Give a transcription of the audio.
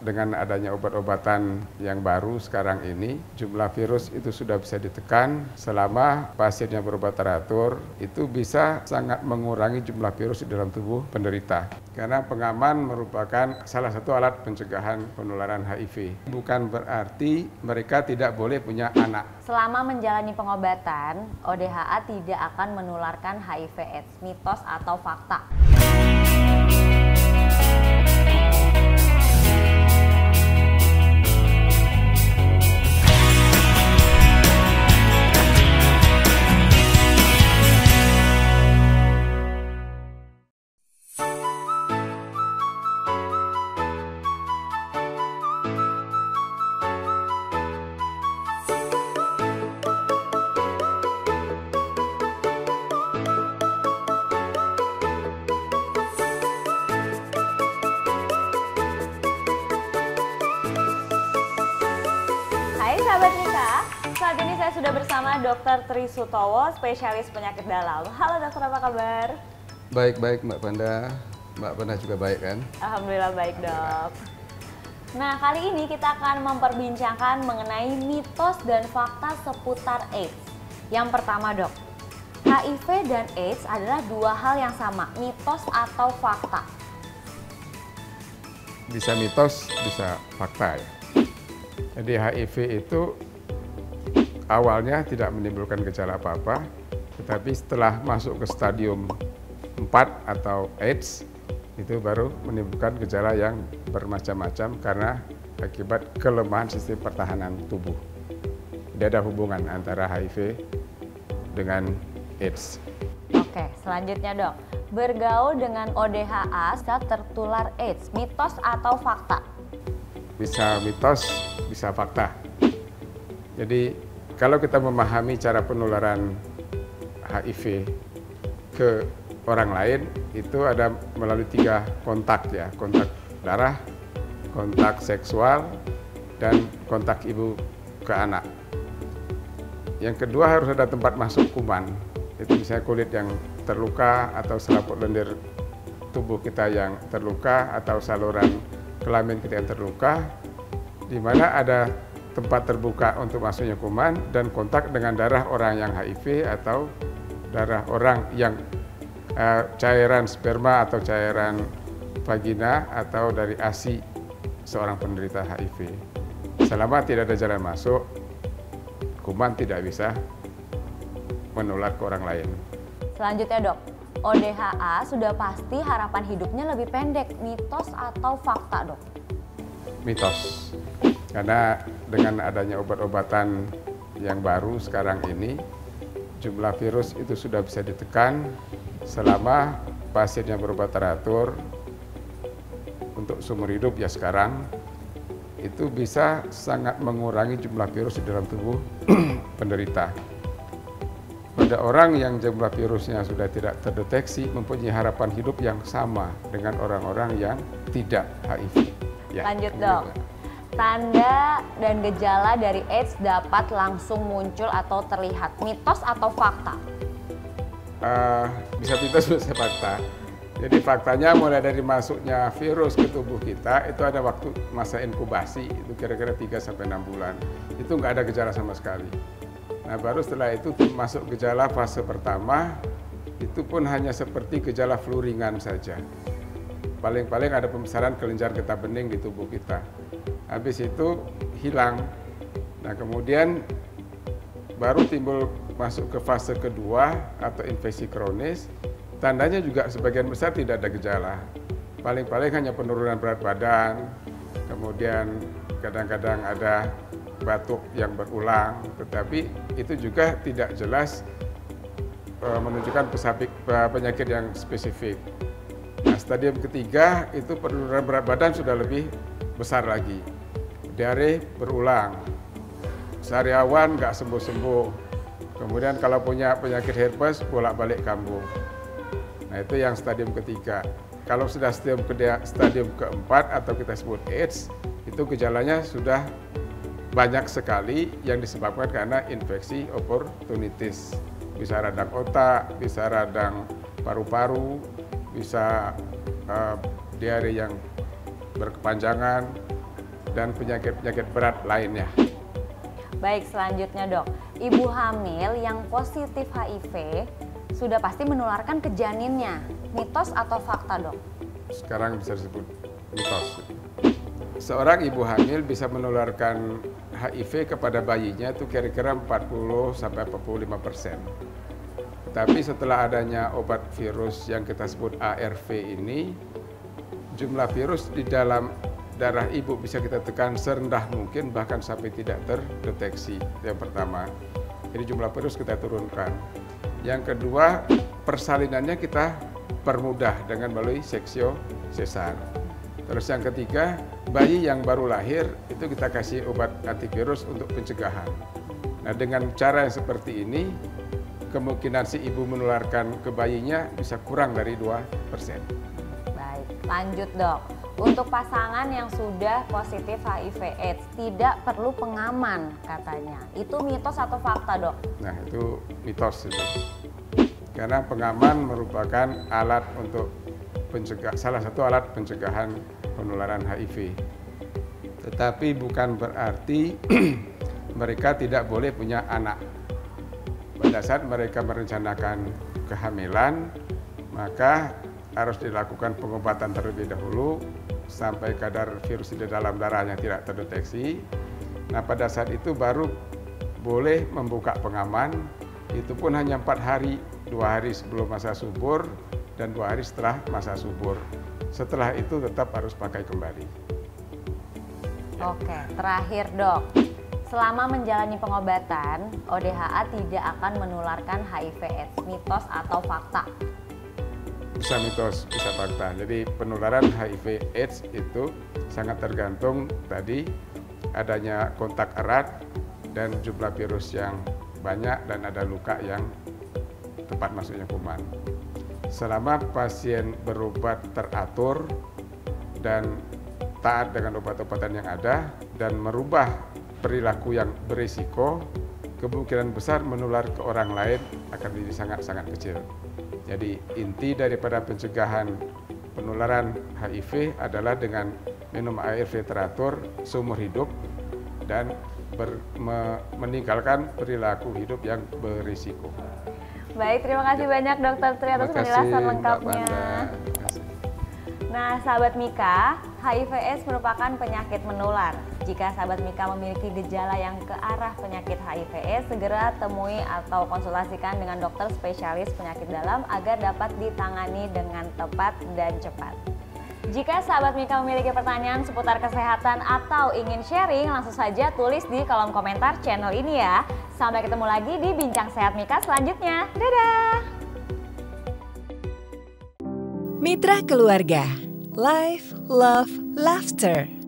dengan adanya obat-obatan yang baru sekarang ini, jumlah virus itu sudah bisa ditekan selama pasiennya berobat teratur, itu bisa sangat mengurangi jumlah virus di dalam tubuh penderita. Karena pengaman merupakan salah satu alat pencegahan penularan HIV. Bukan berarti mereka tidak boleh punya anak. Selama menjalani pengobatan, ODHA tidak akan menularkan HIV/AIDS, mitos atau fakta? Hai sahabat Mika, saat ini saya sudah bersama Dr. Tri Sutowo, spesialis penyakit dalam. Halo dokter, apa kabar? Baik-baik Mbak Panda. Mbak Panda juga baik kan? Alhamdulillah baik dok. Nah kali ini kita akan memperbincangkan mengenai mitos dan fakta seputar AIDS. Yang pertama dok, HIV dan AIDS adalah dua hal yang sama, mitos atau fakta? Bisa mitos, bisa fakta ya. Jadi HIV itu awalnya tidak menimbulkan gejala apa-apa, tetapi setelah masuk ke stadium 4 atau AIDS, itu baru menimbulkan gejala yang bermacam-macam karena akibat kelemahan sistem pertahanan tubuh. Tidak ada hubungan antara HIV dengan AIDS. Oke, selanjutnya dok, bergaul dengan ODHA saat tertular AIDS, mitos atau fakta? Bisa mitos, bisa fakta. Jadi kalau kita memahami cara penularan HIV ke orang lain, itu ada melalui 3 kontak ya, kontak darah, kontak seksual, dan kontak ibu ke anak. Yang kedua harus ada tempat masuk kuman, itu misalnya kulit yang terluka atau selaput lendir tubuh kita yang terluka atau saluran kelamin kita yang terluka, di mana ada tempat terbuka untuk masuknya kuman dan kontak dengan darah orang yang HIV atau darah orang yang cairan sperma atau cairan vagina atau dari ASI seorang penderita HIV. Selama tidak ada jalan masuk, kuman tidak bisa menular ke orang lain. Selanjutnya dok, ODHA sudah pasti harapan hidupnya lebih pendek, mitos atau fakta dok? Mitos. Karena dengan adanya obat-obatan yang baru sekarang ini, jumlah virus itu sudah bisa ditekan selama pasiennya berobat teratur untuk seumur hidup ya sekarang, itu bisa sangat mengurangi jumlah virus di dalam tubuh penderita. Pada orang yang jumlah virusnya sudah tidak terdeteksi, mempunyai harapan hidup yang sama dengan orang-orang yang tidak HIV. Ya, lanjut dok, tanda dan gejala dari AIDS dapat langsung muncul atau terlihat, mitos atau fakta? Bisa mitos, bisa fakta. Jadi faktanya mulai dari masuknya virus ke tubuh kita, itu ada waktu masa inkubasi, itu kira-kira 3-6 bulan. Itu nggak ada gejala sama sekali. Nah baru setelah itu masuk gejala fase pertama, itu pun hanya seperti gejala flu ringan saja. Paling-paling ada pembesaran kelenjar getah bening di tubuh kita. Habis itu hilang. Nah kemudian baru timbul masuk ke fase kedua atau infeksi kronis. Tandanya juga sebagian besar tidak ada gejala. Paling-paling hanya penurunan berat badan, kemudian kadang-kadang ada batuk yang berulang, tetapi itu juga tidak jelas menunjukkan penyakit yang spesifik. Nah, stadium ketiga itu penurunan berat badan sudah lebih besar lagi. Diare berulang, sariawan nggak sembuh-sembuh. Kemudian kalau punya penyakit herpes bolak-balik kambuh. Nah itu yang stadium ketiga. Kalau sudah stadium keempat atau kita sebut AIDS, itu gejalanya sudah banyak sekali yang disebabkan karena infeksi opportunitis. Bisa radang otak, bisa radang paru-paru, bisa diare yang berkepanjangan, dan penyakit-penyakit berat lainnya. Baik, selanjutnya dok, ibu hamil yang positif HIV sudah pasti menularkan ke janinnya. Mitos atau fakta dok? Sekarang bisa disebut mitos. Seorang ibu hamil bisa menularkan HIV kepada bayinya itu kira-kira 40-45%. Tapi setelah adanya obat virus yang kita sebut ARV ini, jumlah virus di dalam darah ibu bisa kita tekan serendah mungkin, bahkan sampai tidak terdeteksi. Yang pertama, jadi jumlah virus kita turunkan. Yang kedua, persalinannya kita permudah dengan melalui seksio sesar. Terus yang ketiga, bayi yang baru lahir itu kita kasih obat antivirus untuk pencegahan. Nah, dengan cara yang seperti ini, kemungkinan si ibu menularkan ke bayinya bisa kurang dari 2%. Baik, lanjut dok. Untuk pasangan yang sudah positif HIV/AIDS tidak perlu pengaman katanya. Itu mitos atau fakta dok? Nah, itu mitos itu. Karena pengaman merupakan alat untuk salah satu alat pencegahan penularan HIV. Tetapi bukan berarti mereka tidak boleh punya anak. Pada saat mereka merencanakan kehamilan, maka harus dilakukan pengobatan terlebih dahulu sampai kadar virus di dalam darahnya tidak terdeteksi. Nah, pada saat itu baru boleh membuka pengaman, itu pun hanya 4 hari, 2 hari sebelum masa subur dan 2 hari setelah masa subur. Setelah itu tetap harus pakai kembali. Oke, terakhir dok. Selama menjalani pengobatan, ODHA tidak akan menularkan HIV/AIDS. Mitos atau fakta? Bisa mitos, bisa fakta. Jadi penularan HIV/AIDS itu sangat tergantung tadi adanya kontak erat dan jumlah virus yang banyak dan ada luka yang tempat masuknya kuman. Selama pasien berobat teratur dan taat dengan obat-obatan yang ada dan merubah perilaku yang berisiko, kemungkinan besar menular ke orang lain akan jadi sangat-sangat kecil. Jadi inti daripada pencegahan penularan HIV adalah dengan minum ARV teratur seumur hidup dan meninggalkan perilaku hidup yang berisiko. Baik, terima kasih banyak Dokter Tri atas penjelasan lengkapnya. Nah, sahabat Mika, HIV/AIDS merupakan penyakit menular. Jika sahabat Mika memiliki gejala yang ke arah penyakit HIV/AIDS, segera temui atau konsultasikan dengan dokter spesialis penyakit dalam agar dapat ditangani dengan tepat dan cepat. Jika sahabat Mika memiliki pertanyaan seputar kesehatan atau ingin sharing, langsung saja tulis di kolom komentar channel ini ya. Sampai ketemu lagi di Bincang Sehat Mika selanjutnya. Dadah! Mitra Keluarga, Life, Love, Laughter.